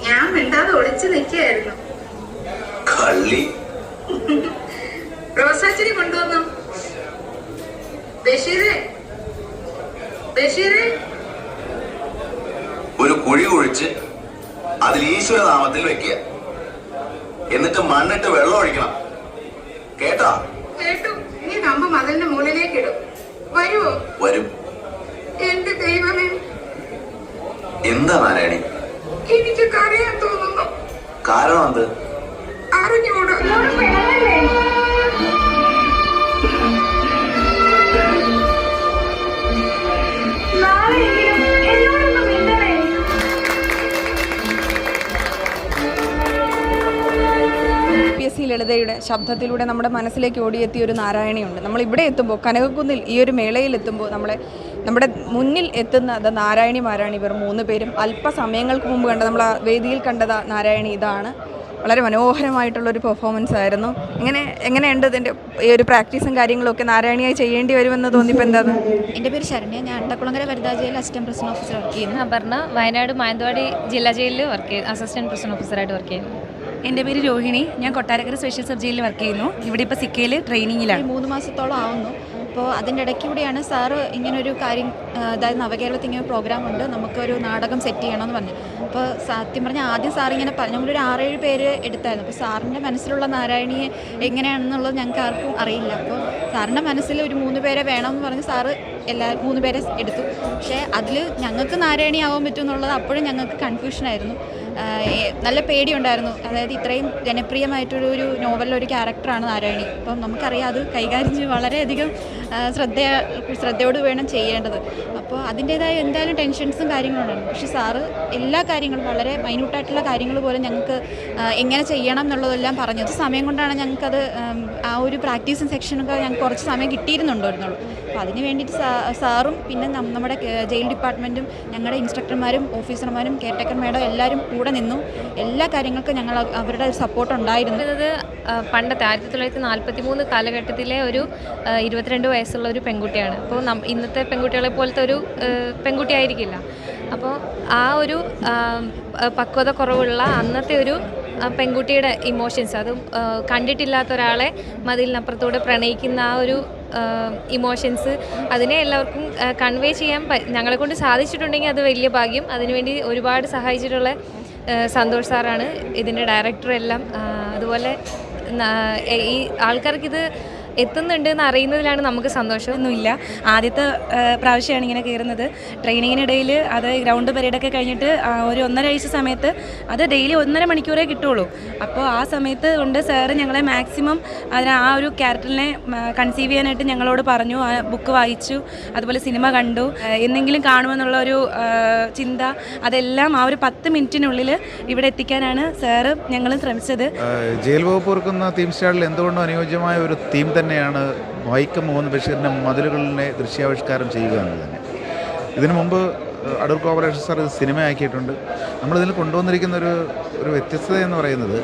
ഞാൻ മിണ്ടാതെ ഒളിച്ചു നിൽക്കുകയായിരുന്നു. കള്ളി റോസാച്ചെടി കൊണ്ടുവന്നു. ബഷീറേ, ബഷീറേ, ഒരു കുഴി കുഴിച്ച് അതിൽ ഈശ്വരനാമത്തിൽ വെക്കുക, എന്നിട്ട് മണ്ണിട്ട് വെള്ളം ഒഴിക്കണം. കേട്ടാ? കേട്ടു. നീ കമ്പ് മതിലിന്റെ മുകളിലേക്ക് ഇടും. വരുവോ? വരും. എന്റെ ദൈവമേ, എന്താ നാരായണി? എനിക്ക് കരയാൻ തോന്നുന്നു. കാരണം എന്ത്? അറിഞ്ഞൂടാ. PSC ലളിതയുടെ ശബ്ദത്തിലൂടെ നമ്മുടെ മനസ്സിലേക്ക് ഓടിയെത്തിയ ഒരു നാരായണിയുണ്ട്. നമ്മൾ ഇവിടെ എത്തുമ്പോൾ, കനകക്കുന്നിൽ ഈ ഒരു മേളയിൽ എത്തുമ്പോൾ നമ്മുടെ മുന്നിൽ എത്തുന്ന നാരായണിമാരാണ് ഇവർ 3 പേരും. അല്പസമയങ്ങൾക്ക് മുമ്പ് നമ്മൾ ആ വേദിയിൽ കണ്ടത് നാരായണി ഇതാണ്. വളരെ മനോഹരമായിട്ടുള്ളൊരു പെർഫോമൻസ് ആയിരുന്നു. എങ്ങനെയുണ്ട് ഇതിൻ്റെ ഈ ഒരു പ്രാക്ടീസും കാര്യങ്ങളൊക്കെ നാരായണിയായി ചെയ്യേണ്ടി വരുമെന്ന് തോന്നിയപ്പോൾ എന്താണ്? എൻ്റെ പേര് ശരണ്യ. ഞാൻ അട്ടക്കുളങ്ങര വനിതാ jail assistant president officer work ചെയ്യുന്നു. അപർണ വയനാട് മാനന്തവാടി ജില്ലാ ജയിലിൽ അസിസ്റ്റന്റ് പ്രസിഡന്റ് ഓഫീസറായിട്ട് വർക്ക് ചെയ്യുന്നു. എൻ്റെ പേര് രോഹിണി. ഞാൻ കൊട്ടാരക്കര സ്പെഷ്യൽ സബ് ജയിലിൽ വർക്ക് ചെയ്യുന്നു. ഇവിടെ ഇപ്പോൾ സിക്കയിൽ ട്രെയിനിങ്ങിലാണ്. 3 മാസത്തോളം ആവുന്നു. അപ്പോൾ അതിൻ്റെ ഇടയ്ക്കൂടെയാണ് സാറ് ഇങ്ങനൊരു കാര്യം, അതായത് നവകേരളത്തിൽ ഇങ്ങനെ പ്രോഗ്രാം ഉണ്ട്, നമുക്കൊരു നാടകം സെറ്റ് ചെയ്യണമെന്ന് പറഞ്ഞു. അപ്പോൾ സത്യം പറഞ്ഞാൽ ആദ്യം സാർ ഇങ്ങനെ നമ്മളൊരു 6-7 പേര് എടുത്തായിരുന്നു. അപ്പോൾ സാറിൻ്റെ മനസ്സിലുള്ള നാരായണിയെ എങ്ങനെയാണെന്നുള്ളത് ഞങ്ങൾക്ക് ആർക്കും അറിയില്ല. അപ്പോൾ സാറിൻ്റെ മനസ്സിൽ ഒരു 3 പേരെ വേണമെന്ന് പറഞ്ഞ് സാറ് 3 പേരെ എടുത്തു. പക്ഷേ അതിൽ ഞങ്ങൾക്ക് നാരായണി ആവാൻ പറ്റും എന്നുള്ളത് അപ്പോഴും ഞങ്ങൾക്ക് കൺഫ്യൂഷനായിരുന്നു. നല്ല പേടിയുണ്ടായിരുന്നു. അതായത് ഇത്രയും ജനപ്രിയമായിട്ടൊരു നോവലിലൊരു ക്യാരക്ടറാണ് നാരായണി. അപ്പം നമുക്കറിയാം അത് കൈകാര്യം ചെയ്ത് വളരെയധികം ശ്രദ്ധയോട് വേണം ചെയ്യേണ്ടത്. അപ്പോൾ അതിൻ്റേതായ എന്തായാലും ടെൻഷൻസും കാര്യങ്ങളുണ്ടായിരുന്നു. പക്ഷേ സാറ് എല്ലാ കാര്യങ്ങളും വളരെ മൈന്യൂട്ടായിട്ടുള്ള കാര്യങ്ങൾ പോലും ഞങ്ങൾക്ക് എങ്ങനെ ചെയ്യണം എന്നുള്ളതെല്ലാം പറഞ്ഞു. അത് സമയം കൊണ്ടാണ് ഞങ്ങൾക്കത് ആ ഒരു പ്രാക്ടീസും സെക്ഷനൊക്കെ ഞങ്ങൾക്ക് കുറച്ച് സമയം കിട്ടിയിരുന്നുണ്ടായിരുന്നുള്ളൂ. അപ്പോൾ അതിന് വേണ്ടിയിട്ട് സാറും പിന്നെ നമ്മുടെ ജയിൽ ഡിപ്പാർട്ട്മെൻറ്റും ഞങ്ങളുടെ ഇൻസ്ട്രക്ടർമാരും ഓഫീസർമാരും കെയർടേക്കർ മേഡം എല്ലാവരും കൂടെ നിന്നു. എല്ലാ കാര്യങ്ങൾക്കും ഞങ്ങൾ അവരുടെ സപ്പോർട്ട് ഉണ്ടായിരുന്നു. ഇത് പണ്ടത്തെ 1943 കാലഘട്ടത്തിലെ ഒരു 22 വയസ്സുള്ള ഒരു പെൺകുട്ടിയാണ്. അപ്പോൾ ഇന്നത്തെ പെൺകുട്ടികളെ പോലത്തെ ഒരു പെൺകുട്ടി ആയിരിക്കില്ല. അപ്പോൾ ആ ഒരു പക്വത കുറവുള്ള അന്നത്തെ ഒരു പെൺകുട്ടിയുടെ ഇമോഷൻസ്, അതും കണ്ടിട്ടില്ലാത്ത ഒരാളെ മതിലിനപ്പുറത്തൂടെ പ്രണയിക്കുന്ന ആ ഒരു ഇമോഷൻസ്, അതിനെ എല്ലാവർക്കും കൺവേ ചെയ്യാൻ ഞങ്ങളെക്കൊണ്ട് സാധിച്ചിട്ടുണ്ടെങ്കിൽ അത് വലിയ ഭാഗ്യം. അതിനുവേണ്ടി ഒരുപാട് സഹായിച്ചിട്ടുള്ള സന്തോഷ് സാറാണ് ഇതിൻ്റെ ഡയറക്ടർ എല്ലാം. അതുപോലെ ഈ ആൾക്കാർക്കിത് എത്തുന്നുണ്ട് എന്ന് അറിയുന്നതിലാണ് നമുക്ക് സന്തോഷമൊന്നുമില്ല. ആദ്യത്തെ പ്രാവശ്യമാണ് ഇങ്ങനെ കയറുന്നത്. ട്രെയിനിങ്ങിനിടയിൽ അത് ഗ്രൗണ്ട് പരേഡൊക്കെ കഴിഞ്ഞിട്ട് ഒരു 1.5 ആഴ്ച സമയത്ത് അത് ഡെയിലി 1.5 മണിക്കൂറേ കിട്ടുള്ളൂ. അപ്പോൾ ആ സമയത്ത് കൊണ്ട് സാറ് ഞങ്ങളെ മാക്സിമം ആ ഒരു ക്യാരക്ടറിനെ കൺസീവ് ചെയ്യാനായിട്ട് ഞങ്ങളോട് പറഞ്ഞു. ആ ബുക്ക് വായിച്ചു, അതുപോലെ സിനിമ കണ്ടു, എന്തെങ്കിലും കാണുമെന്നുള്ളൊരു ചിന്ത, അതെല്ലാം ആ ഒരു 10 മിനിറ്റിനുള്ളിൽ ഇവിടെ എത്തിക്കാനാണ് സാറ് ഞങ്ങൾ ശ്രമിച്ചത്. ജയിൽ വകുപ്പ് ഓർക്കുന്ന തീം സ്റ്റാളിൽ എന്തുകൊണ്ടും അനുയോജ്യമായ ഒരു തീം തന്നെയാണ് വൈക്കം മുഹമ്മദ് ബഷീറിൻ്റെ മതിലുകളിലെ ദൃശ്യാവിഷ്കാരം ചെയ്യുക എന്നത് തന്നെ. ഇതിനു മുമ്പ് അടൂർ കോർപ്പറേഷൻ സാർ ഇത് സിനിമയാക്കിയിട്ടുണ്ട്. നമ്മളിതിൽ കൊണ്ടുവന്നിരിക്കുന്ന ഒരു വ്യത്യസ്തത എന്ന് പറയുന്നത്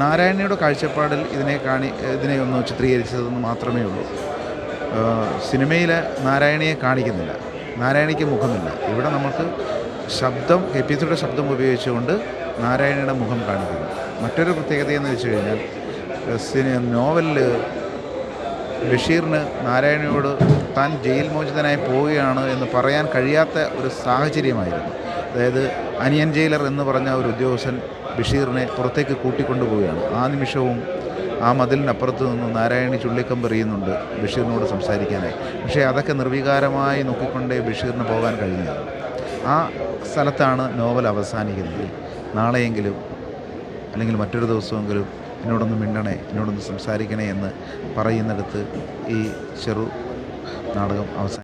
നാരായണിയുടെ കാഴ്ചപ്പാടിൽ ഇതിനെ ഒന്ന് ചിത്രീകരിച്ചതെന്ന് മാത്രമേ ഉള്ളൂ. സിനിമയിൽ നാരായണിയെ കാണിക്കുന്നില്ല, നാരായണിക്ക് മുഖമില്ല. ഇവിടെ നമുക്ക് KPSCയുടെ ശബ്ദം ഉപയോഗിച്ചുകൊണ്ട് നാരായണിയുടെ മുഖം കാണിക്കുന്നു. മറ്റൊരു പ്രത്യേകതയെന്ന് വെച്ച് കഴിഞ്ഞാൽ നോവലിൽ ബഷീറിന് നാരായണിയോട് താൻ ജയിൽ മോചിതനായി പോവുകയാണ് എന്ന് പറയാൻ കഴിയാത്ത ഒരു സാഹചര്യമായിരുന്നു. അതായത് അനിയൻ ജയിലർ എന്ന് പറഞ്ഞ ഒരു ഉദ്യോഗസ്ഥൻ ബഷീറിനെ പുറത്തേക്ക് കൂട്ടിക്കൊണ്ടുപോവുകയാണ്. ആ നിമിഷവും ആ മതിലിനപ്പുറത്ത് നിന്ന് നാരായണി ചുള്ളിക്കമ്പെറിയുന്നുണ്ട് ബഷീറിനോട് സംസാരിക്കാനായി. പക്ഷേ അതൊക്കെ നിർവികാരമായി നോക്കിക്കൊണ്ടേ ബഷീറിന് പോകാൻ കഴിഞ്ഞത്. ആ സ്ഥലത്താണ് നോവൽ അവസാനിക്കുന്നത്. നാളെയെങ്കിലും അല്ലെങ്കിൽ മറ്റൊരു ദിവസമെങ്കിലും എന്നോടൊന്ന് മിണ്ടണേ, എന്നോടൊന്ന് സംസാരിക്കണേ എന്ന് പറയുന്നിടത്ത് ഈ ചെറു നാടകം അവസാനിക്കും.